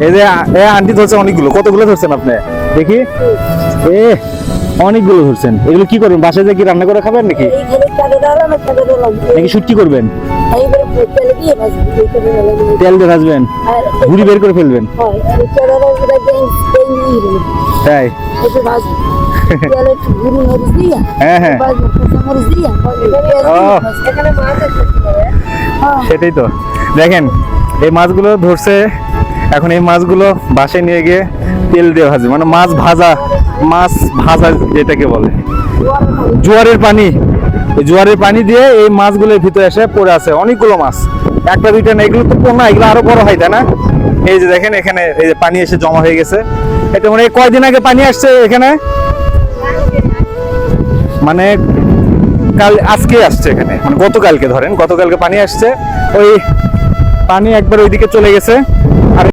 এই যে আন্টি ধরছে অনেকগুলো, কতগুলো ধরছেন আপনি দেখি? অনেকগুলো ধরছেন। এগুলো কি করবেন, বাসায় যে কি রান্না করে খাবেন নাকি নাকি শুটকি করবেন? তেল দিয়ে ভাজবেন, গুড়ি বের করে ফেলবেন? তাই? হ্যাঁ হ্যাঁ, সেটাই তো। দেখেন এই মাছগুলো ধরছে, এখন এই মাছগুলো বাসায় নিয়ে গিয়ে তেল দিয়ে ভাজবে, মানে মাছ ভাজা যেটাকে বলে জোয়ারের পানি। জোয়ারের পানি দিয়ে এই মাছগুলোর ভিতরে এসে পড়ে আছে অনেকগুলো মাছ, একটা দুইটা না, এগুলো তো পোনা, এগুলো আরো বড় হয় তাই না? এই যে দেখেন এখানে এই যে পানি এসে জমা হয়ে গেছে। এটা মানে কয়দিন আগে পানি আসছে এখানে, মানে আজকে আসছে এখানে, মানে গতকালকে ধরেন, গতকালকে পানি আসছে। ওই পানি একবার ওইদিকে চলে গেছে,